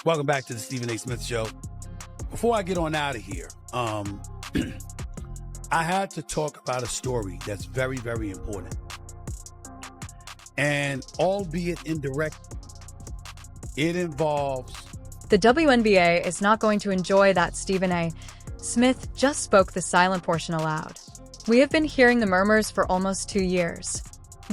Welcome back to the Stephen A. Smith Show. Before I get on out of here, I had to talk about a story that's very, very important. And albeit indirect, it involves... The WNBA is not going to enjoy that Stephen A. Smith just spoke the silent portion aloud. We have been hearing the murmurs for almost 2 years.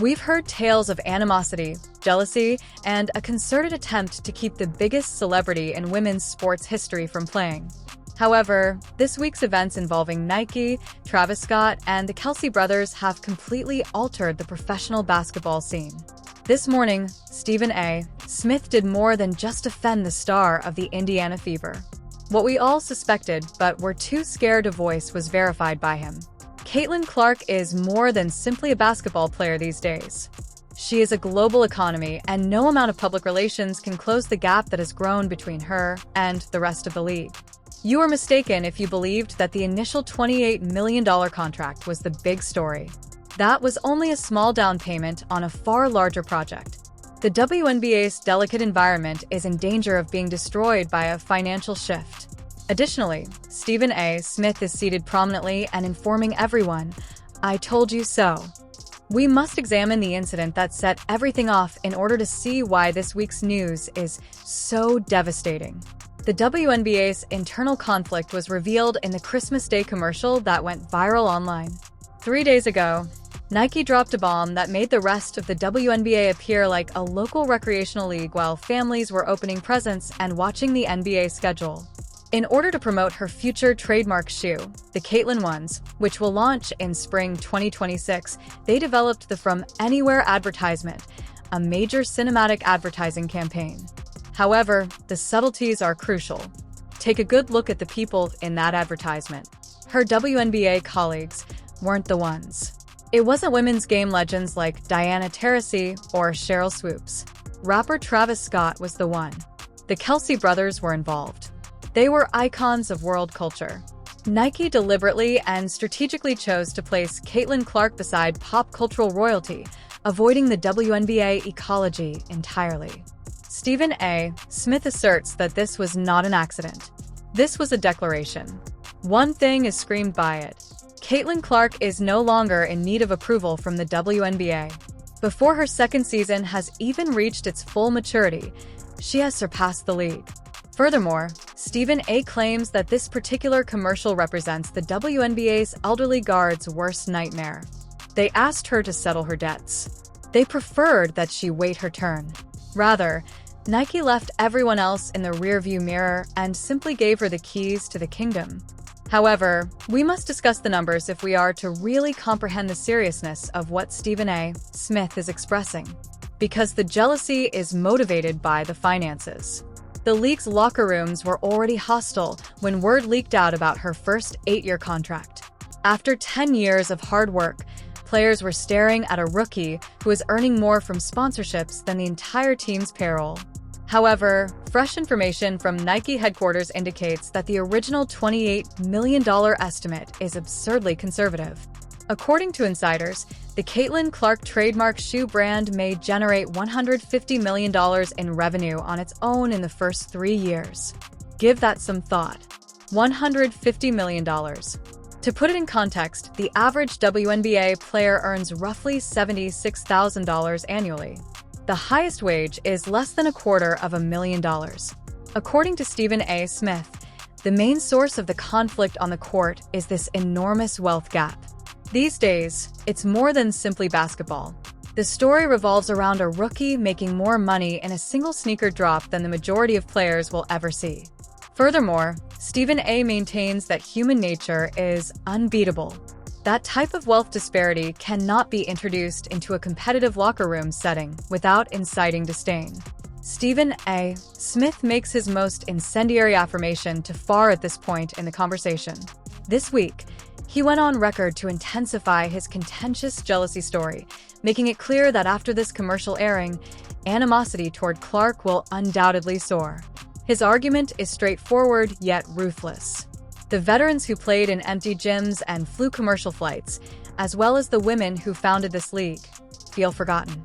We've heard tales of animosity, jealousy, and a concerted attempt to keep the biggest celebrity in women's sports history from playing. However, this week's events involving Nike, Travis Scott, and the Kelsey brothers have completely altered the professional basketball scene. This morning, Stephen A. Smith did more than just defend the star of the Indiana Fever. What we all suspected but were too scared to voice was verified by him. Caitlin Clark is more than simply a basketball player these days. She is a global economy, and no amount of public relations can close the gap that has grown between her and the rest of the league. You were mistaken if you believed that the initial $28 million contract was the big story. That was only a small down payment on a far larger project. The WNBA's delicate environment is in danger of being destroyed by a financial shift. Additionally, Stephen A. Smith is seated prominently and informing everyone, "I told you so." We must examine the incident that set everything off in order to see why this week's news is so devastating. The WNBA's internal conflict was revealed in the Christmas Day commercial that went viral online. 3 days ago, Nike dropped a bomb that made the rest of the WNBA appear like a local recreational league while families were opening presents and watching the NBA schedule. In order to promote her future trademark shoe, the Caitlin Ones, which will launch in spring 2026, they developed the From Anywhere advertisement, a major cinematic advertising campaign. However, the subtleties are crucial. Take a good look at the people in that advertisement. Her WNBA colleagues weren't the ones. It wasn't women's game legends like Diana Taurasi or Sheryl Swoopes. Rapper Travis Scott was the one. The Kelsey brothers were involved. They were icons of world culture. Nike deliberately and strategically chose to place Caitlin Clark beside pop cultural royalty, avoiding the WNBA ecology entirely. Stephen A. Smith asserts that this was not an accident. This was a declaration. One thing is screamed by it. Caitlin Clark is no longer in need of approval from the WNBA. Before her second season has even reached its full maturity, she has surpassed the league. Furthermore, Stephen A. claims that this particular commercial represents the WNBA's elderly guard's worst nightmare. They asked her to settle her debts. They preferred that she wait her turn. Rather, Nike left everyone else in the rearview mirror and simply gave her the keys to the kingdom. However, we must discuss the numbers if we are to really comprehend the seriousness of what Stephen A. Smith is expressing. Because the jealousy is motivated by the finances. The league's locker rooms were already hostile when word leaked out about her first 8-year contract. After 10 years of hard work, players were staring at a rookie who was earning more from sponsorships than the entire team's payroll. However, fresh information from Nike headquarters indicates that the original $28 million estimate is absurdly conservative. According to insiders, the Caitlin Clark trademark shoe brand may generate $150 million in revenue on its own in the first 3 years. Give that some thought. $150 million. To put it in context, the average WNBA player earns roughly $76,000 annually. The highest wage is less than $250,000. According to Stephen A. Smith, the main source of the conflict on the court is this enormous wealth gap. These days, it's more than simply basketball. The story revolves around a rookie making more money in a single sneaker drop than the majority of players will ever see. Furthermore, Stephen A. maintains that human nature is unbeatable. That type of wealth disparity cannot be introduced into a competitive locker room setting without inciting disdain. Stephen A. Smith makes his most incendiary affirmation to far at this point in the conversation. This week, he went on record to intensify his contentious jealousy story, making it clear that after this commercial airing, animosity toward Clark will undoubtedly soar. His argument is straightforward yet ruthless. The veterans who played in empty gyms and flew commercial flights, as well as the women who founded this league, feel forgotten.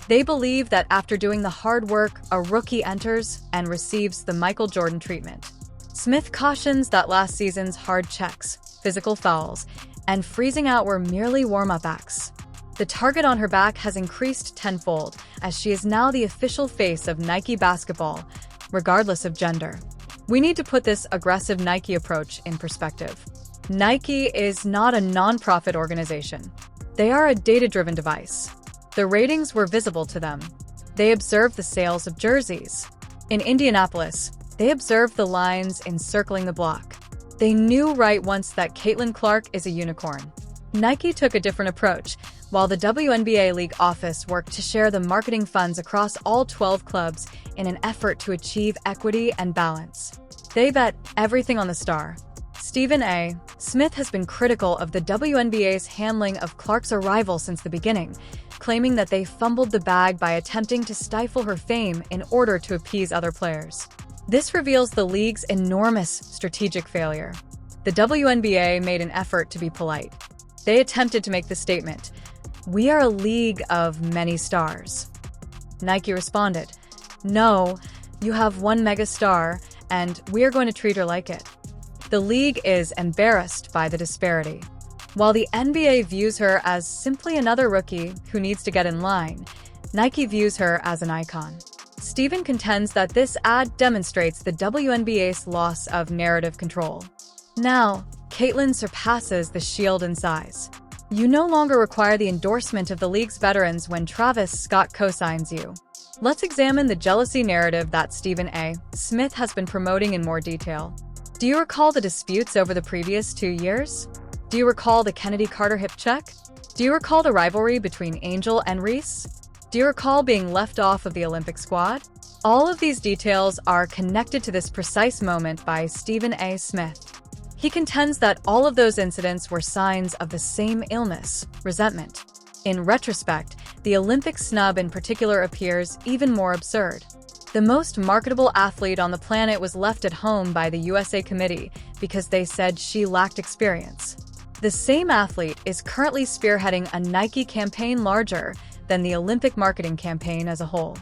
They believe that after doing the hard work, a rookie enters and receives the Michael Jordan treatment. Smith cautions that last season's hard checks, physical fouls, and freezing out were merely warm-up acts. The target on her back has increased tenfold, as she is now the official face of Nike basketball, regardless of gender. We need to put this aggressive Nike approach in perspective. Nike is not a non-profit organization. They are a data-driven device. The ratings were visible to them. They observed the sales of jerseys. In Indianapolis, they observed the lines encircling the block. They knew right once that Caitlin Clark is a unicorn. Nike took a different approach. While the WNBA League office worked to share the marketing funds across all 12 clubs in an effort to achieve equity and balance. They bet everything on the star. Stephen A. Smith has been critical of the WNBA's handling of Clark's arrival since the beginning, claiming that they fumbled the bag by attempting to stifle her fame in order to appease other players. This reveals the league's enormous strategic failure. The WNBA made an effort to be polite. They attempted to make the statement, "We are a league of many stars." Nike responded, "No, you have one mega star, and we are going to treat her like it." The league is embarrassed by the disparity. While the NBA views her as simply another rookie who needs to get in line, Nike views her as an icon. Stephen contends that this ad demonstrates the WNBA's loss of narrative control. Now, Caitlin surpasses the Shield in size. You no longer require the endorsement of the league's veterans when Travis Scott co-signs you. Let's examine the jealousy narrative that Stephen A. Smith has been promoting in more detail. Do you recall the disputes over the previous 2 years? Do you recall the Kennedy Carter hip check? Do you recall the rivalry between Angel and Reese? Do you recall being left off of the Olympic squad? All of these details are connected to this precise moment by Stephen A. Smith. He contends that all of those incidents were signs of the same illness, resentment. In retrospect, the Olympic snub in particular appears even more absurd. The most marketable athlete on the planet was left at home by the USA Committee because they said she lacked experience. The same athlete is currently spearheading a Nike campaign larger than the Olympic marketing campaign as a whole.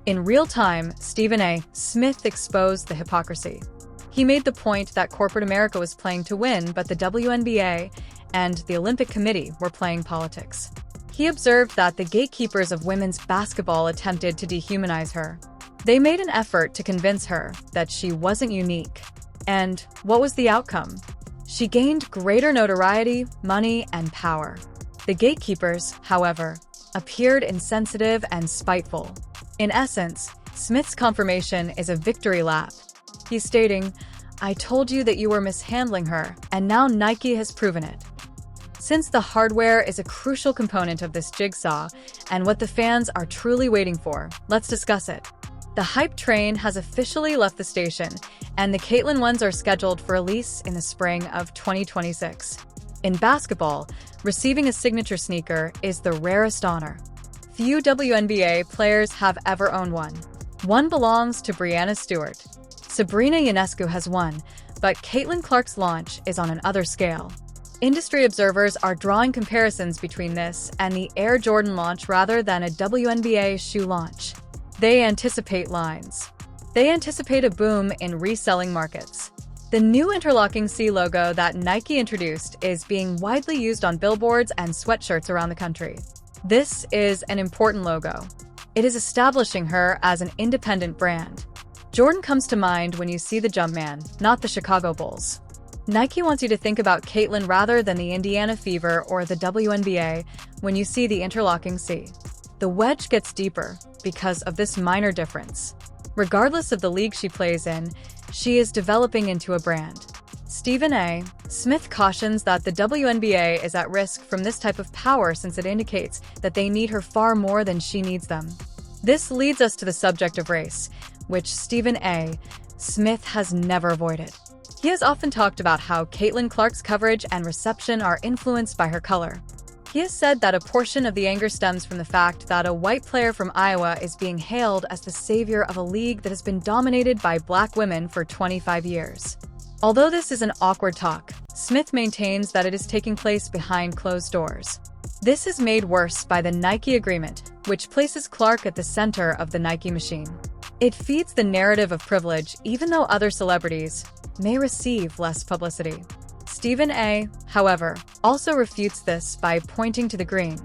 In real time, Stephen A. Smith exposed the hypocrisy. He made the point that corporate America was playing to win, but the WNBA and the Olympic Committee were playing politics. He observed that the gatekeepers of women's basketball attempted to dehumanize her. They made an effort to convince her that she wasn't unique. And what was the outcome? She gained greater notoriety, money, and power. The gatekeepers, however, appeared insensitive and spiteful. In essence, Smith's confirmation is a victory lap. He's stating, "I told you that you were mishandling her, and now Nike has proven it." Since the hardware is a crucial component of this jigsaw and what the fans are truly waiting for, let's discuss it. The hype train has officially left the station, and the Caitlin ones are scheduled for release in the spring of 2026. In basketball, receiving a signature sneaker is the rarest honor. Few WNBA players have ever owned one. One belongs to Breanna Stewart. Sabrina Ionescu has one, but Caitlin Clark's launch is on another scale. Industry observers are drawing comparisons between this and the Air Jordan launch rather than a WNBA shoe launch. They anticipate lines. They anticipate a boom in reselling markets. The new interlocking C logo that Nike introduced is being widely used on billboards and sweatshirts around the country. This is an important logo. It is establishing her as an independent brand. Jordan comes to mind when you see the Jumpman, not the Chicago Bulls. Nike wants you to think about Caitlin rather than the Indiana Fever or the WNBA when you see the interlocking C. The wedge gets deeper because of this minor difference. Regardless of the league she plays in, she is developing into a brand. Stephen A. Smith cautions that the WNBA is at risk from this type of power since it indicates that they need her far more than she needs them. This leads us to the subject of race, which Stephen A. Smith has never avoided. He has often talked about how Caitlin Clark's coverage and reception are influenced by her color. He has said that a portion of the anger stems from the fact that a white player from Iowa is being hailed as the savior of a league that has been dominated by black women for 25 years. Although this is an awkward talk, Smith maintains that it is taking place behind closed doors. This is made worse by the Nike agreement, which places Clark at the center of the Nike machine. It feeds the narrative of privilege even though other celebrities may receive less publicity. Stephen A., however, also refutes this by pointing to the green.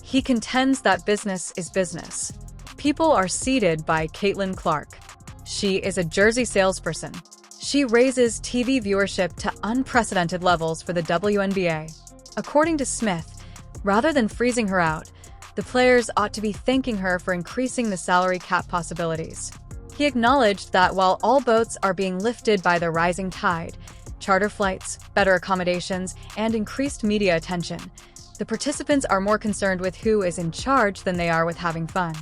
He contends that business is business. People are seated by Caitlin Clark. She is a jersey salesperson. She raises TV viewership to unprecedented levels for the WNBA. According to Smith, rather than freezing her out, the players ought to be thanking her for increasing the salary cap possibilities. He acknowledged that while all boats are being lifted by the rising tide, charter flights, better accommodations, and increased media attention, the participants are more concerned with who is in charge than they are with having fun.